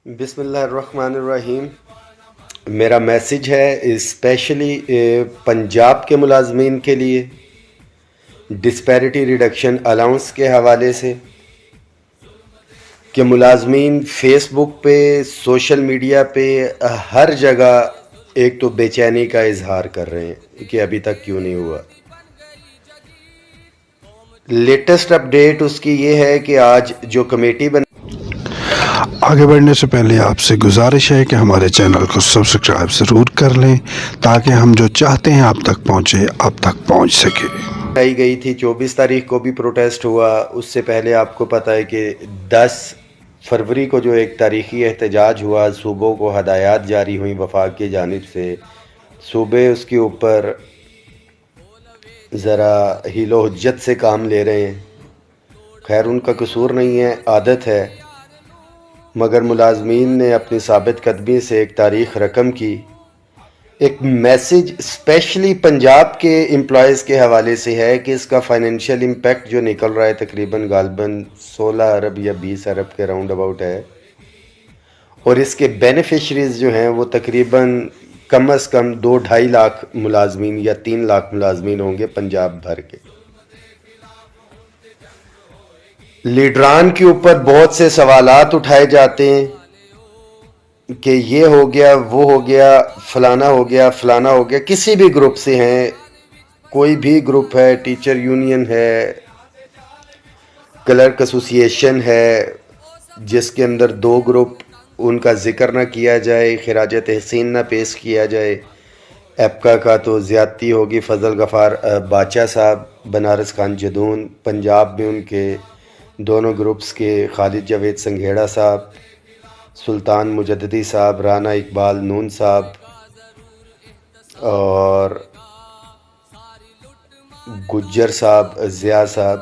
بسم اللہ الرحمن الرحیم. میرا میسیج ہے اسپیشلی پنجاب کے ملازمین کے لیے ڈسپیرٹی ریڈکشن الاؤنس کے حوالے سے کہ ملازمین فیس بک پہ سوشل میڈیا پہ ہر جگہ ایک تو بے چینی کا اظہار کر رہے ہیں کہ ابھی تک کیوں نہیں ہوا. لیٹسٹ اپڈیٹ اس کی یہ ہے کہ آج جو کمیٹی آگے بڑھنے سے پہلے آپ سے گزارش ہے کہ ہمارے چینل کو سبسکرائب ضرور کر لیں تاکہ ہم جو چاہتے ہیں آپ تک پہنچے آپ تک پہنچ سکے. بنائی گئی تھی 24 تاریخ کو بھی پروٹیسٹ ہوا. اس سے پہلے آپ کو پتہ ہے کہ 10 فروری کو جو ایک تاریخی احتجاج ہوا، صوبوں کو ہدایات جاری ہوئیں وفاق کی جانب سے. صوبے اس کے اوپر ذرا حیل و حجت سے کام لے رہے ہیں. خیر ان کا قصور نہیں ہے، عادت ہے، مگر ملازمین نے اپنی ثابت قدمی سے ایک تاریخ رقم کی. ایک میسیج اسپیشلی پنجاب کے امپلائیز کے حوالے سے ہے کہ اس کا فائنینشیل امپیکٹ جو نکل رہا ہے تقریباً غالباً 16 ارب یا 20 ارب کے راؤنڈ اباؤٹ ہے، اور اس کے بینیفیشریز جو ہیں وہ تقریباً کم از کم 2-2.5 لاکھ ملازمین یا 3 لاکھ ملازمین ہوں گے پنجاب بھر کے. لیڈران کے اوپر بہت سے سوالات اٹھائے جاتے ہیں کہ یہ ہو گیا، وہ ہو گیا، فلانا ہو گیا، فلانا ہو گیا. کسی بھی گروپ سے ہیں، کوئی بھی گروپ ہے، ٹیچر یونین ہے، کلرک ایسوسی ایشن ہے، جس کے اندر 2 گروپ ان کا ذکر نہ کیا جائے، خراج تحسین نہ پیش کیا جائے. ایپکا کا تو زیادتی ہوگی. فضل غفار باچا صاحب، بنارس خان جدون، پنجاب میں ان کے دونوں گروپس کے خالد جاوید سنگھیڑا صاحب، سلطان مجددی صاحب، رانا اقبال نون صاحب اور گجر صاحب، ضیاء صاحب،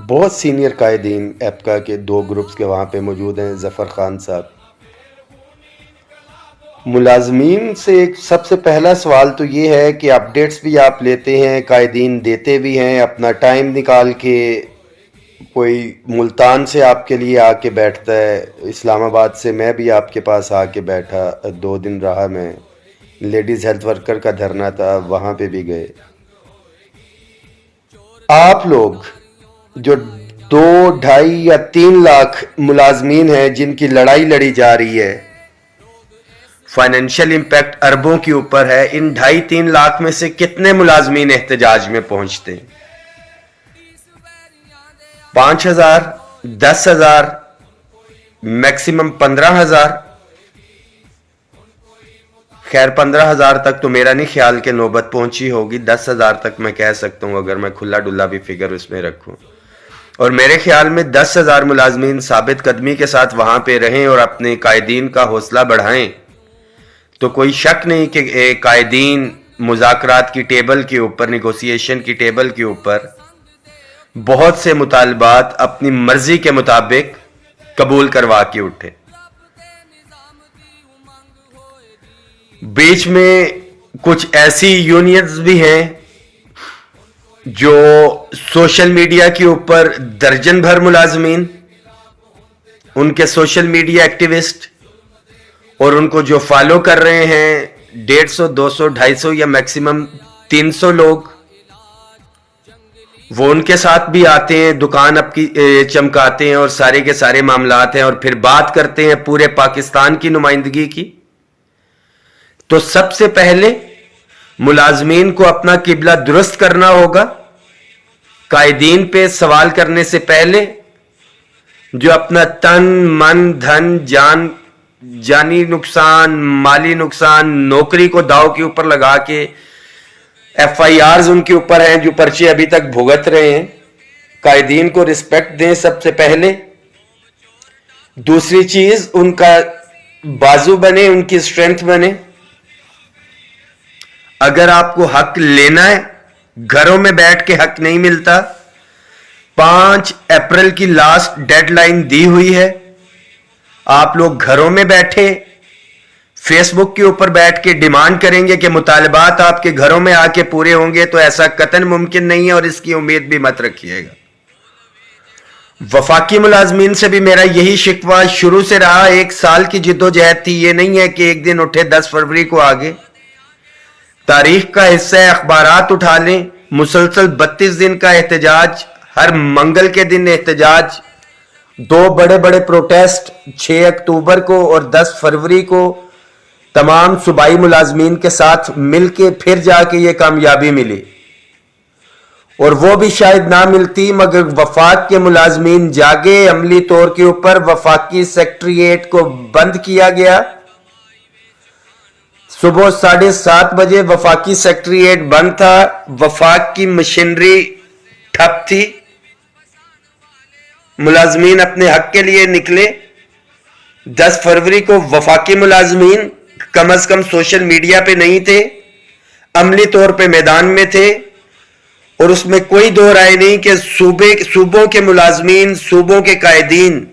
بہت سینئر قائدین ایپکا کے 2 گروپس کے وہاں پہ موجود ہیں، ظفر خان صاحب. ملازمین سے ایک سب سے پہلا سوال تو یہ ہے کہ اپڈیٹس بھی آپ لیتے ہیں، قائدین دیتے بھی ہیں اپنا ٹائم نکال کے. کوئی ملتان سے آپ کے لیے آ کے بیٹھتا ہے، اسلام آباد سے میں بھی آپ کے پاس آ کے بیٹھا، 2 دن رہا. میں لیڈیز ہیلتھ ورکر کا دھرنا تھا، وہاں پہ بھی گئے. آپ لوگ جو 2-2.5 یا 3 لاکھ ملازمین ہیں جن کی لڑائی لڑی جا رہی ہے، فائنینشیل امپیکٹ اربوں کے اوپر ہے، ان 2.5-3 لاکھ میں سے کتنے ملازمین احتجاج میں پہنچتے ہیں؟ 5,000، 10,000، میکسیمم 15,000. خیر 15,000 تک تو میرا نہیں خیال کہ نوبت پہنچی ہوگی. 10,000 تک میں کہہ سکتا ہوں اگر میں کھلا ڈلا بھی فگر اس میں رکھوں. اور میرے خیال میں 10,000 ملازمین ثابت قدمی کے ساتھ وہاں پہ رہیں اور اپنے قائدین کا حوصلہ بڑھائیں تو کوئی شک نہیں کہ قائدین مذاکرات کی ٹیبل کے اوپر، نیگوسیشن کی ٹیبل کے اوپر بہت سے مطالبات اپنی مرضی کے مطابق قبول کروا کے اٹھے. بیچ میں کچھ ایسی یونینز بھی ہیں جو سوشل میڈیا کے اوپر درجن بھر ملازمین، ان کے سوشل میڈیا ایکٹیوسٹ اور ان کو جو فالو کر رہے ہیں 150، 200، 250 یا میکسیمم 300 لوگ، وہ ان کے ساتھ بھی آتے ہیں، دکان اب کی چمکاتے ہیں اور سارے کے سارے معاملات ہیں، اور پھر بات کرتے ہیں پورے پاکستان کی نمائندگی کی. تو سب سے پہلے ملازمین کو اپنا قبلہ درست کرنا ہوگا. قائدین پہ سوال کرنے سے پہلے جو اپنا تن، من، دھن، جانی نقصان، مالی نقصان، نوکری کو داؤ کے اوپر لگا کے FIRs ان کے اوپر ہیں جو پرچے ابھی تک بھگت رہے ہیں، قائدین کو رسپیکٹ دیں سب سے پہلے. دوسری چیز ان کا بازو بنے، ان کی اسٹرینتھ بنے. اگر آپ کو حق لینا ہے، گھروں میں بیٹھ کے حق نہیں ملتا. 5 اپریل کی لاسٹ ڈیڈ لائن دی ہوئی ہے. آپ لوگ گھروں میں بیٹھے فیس بک کے اوپر بیٹھ کے ڈیمانڈ کریں گے کہ مطالبات آپ کے گھروں میں آ کے پورے ہوں گے، تو ایسا قطعاً ممکن نہیں ہے، اور اس کی امید بھی مت رکھیے گا. وفاقی ملازمین سے بھی میرا یہی شکوہ شروع سے رہا. 1 سال کی جدوجہد تھی. یہ نہیں ہے کہ ایک دن اٹھے 10 فروری کو آگے. تاریخ کا حصہ ہے, اخبارات اٹھا لیں. مسلسل 32 دن کا احتجاج, ہر منگل کے دن احتجاج, 2 بڑے بڑے پروٹیسٹ 6 اکتوبر کو اور 10 فروری کو تمام صوبائی ملازمین کے ساتھ مل کے پھر جا کے یہ کامیابی ملی. اور وہ بھی شاید نہ ملتی مگر وفاق کے ملازمین جاگے. عملی طور کے اوپر وفاقی سیکٹریٹ کو بند کیا گیا. صبح 7:30 بجے وفاقی سیکٹریٹ بند تھا. وفاق کی مشینری ٹھپ تھی. ملازمین اپنے حق کے لیے نکلے. 10 فروری کو وفاقی ملازمین کم از کم سوشل میڈیا پہ نہیں تھے, عملی طور پہ میدان میں تھے. اور اس میں کوئی دو رائے نہیں کہ صوبوں کے ملازمین, صوبوں کے قائدین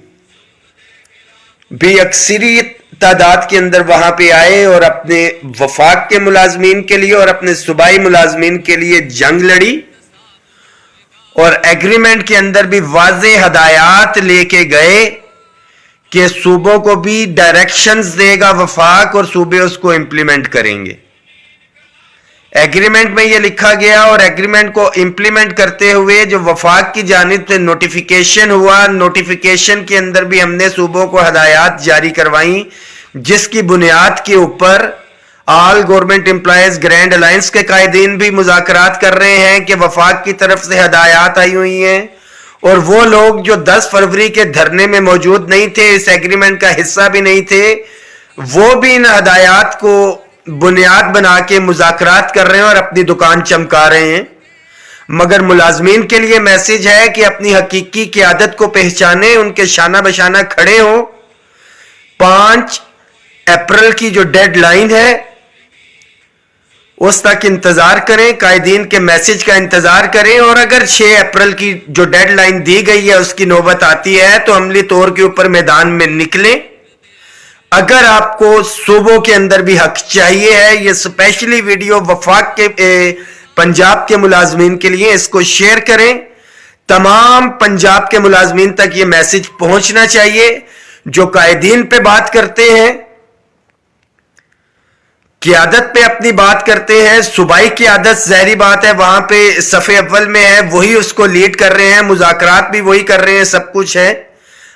بھی اکثری تعداد کے اندر وہاں پہ آئے اور اپنے وفاق کے ملازمین کے لیے اور اپنے صوبائی ملازمین کے لیے جنگ لڑی. اور ایگریمنٹ کے اندر بھی واضح ہدایات لے کے گئے کہ صوبوں کو بھی ڈائریکشنز دے گا وفاق اور صوبے اس کو امپلیمنٹ کریں گے. ایگریمنٹ میں یہ لکھا گیا اور ایگریمنٹ کو امپلیمنٹ کرتے ہوئے جو وفاق کی جانب سے نوٹیفیکیشن ہوا, نوٹیفیکیشن کے اندر بھی ہم نے صوبوں کو ہدایات جاری کروائیں جس کی بنیاد کے اوپر آل گورنمنٹ امپلائیز گرینڈ الائنس کے قائدین بھی مذاکرات کر رہے ہیں کہ وفاق کی طرف سے ہدایات آئی ہوئی ہیں. اور وہ لوگ جو 10 فروری کے دھرنے میں موجود نہیں تھے, اس ایگریمنٹ کا حصہ بھی نہیں تھے, وہ بھی ان ہدایات کو بنیاد بنا کے مذاکرات کر رہے ہیں اور اپنی دکان چمکا رہے ہیں. مگر ملازمین کے لیے میسج ہے کہ اپنی حقیقی قیادت کو پہچانیں, ان کے شانہ بشانہ کھڑے ہوں. 5 اپریل کی جو ڈیڈ لائن ہے اس تک انتظار کریں, قائدین کے میسج کا انتظار کریں. اور اگر 6 اپریل کی جو ڈیڈ لائن دی گئی ہے اس کی نوبت آتی ہے تو عملی طور کے اوپر میدان میں نکلیں. اگر آپ کو صوبوں کے اندر بھی حق چاہیے ہے, یہ اسپیشلی ویڈیو وفاق کے پنجاب کے ملازمین کے لیے, اس کو شیئر کریں. تمام پنجاب کے ملازمین تک یہ میسج پہنچنا چاہیے. جو قائدین پہ بات کرتے ہیں, قیادت پہ اپنی بات کرتے ہیں, صوبائی قیادت ظاہری بات ہے وہاں پہ صف اول میں ہے, وہی اس کو لیڈ کر رہے ہیں, مذاکرات بھی وہی کر رہے ہیں, سب کچھ ہے.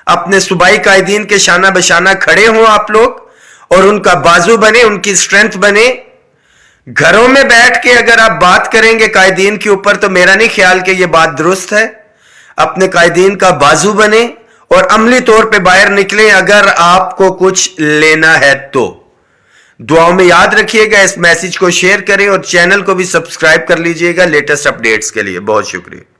اپنے صوبائی قائدین کے شانہ بشانہ کھڑے ہوں آپ لوگ اور ان کا بازو بنے, ان کی سٹرینتھ بنے. گھروں میں بیٹھ کے اگر آپ بات کریں گے قائدین کے اوپر تو میرا نہیں خیال کہ یہ بات درست ہے. اپنے قائدین کا بازو بنے اور عملی طور پہ باہر نکلیں اگر آپ کو کچھ لینا ہے تو. دعاؤں میں یاد رکھیے گا, اس میسج کو شیئر کریں اور چینل کو بھی سبسکرائب کر لیجئے گا لیٹسٹ اپڈیٹس کے لیے. بہت شکریہ.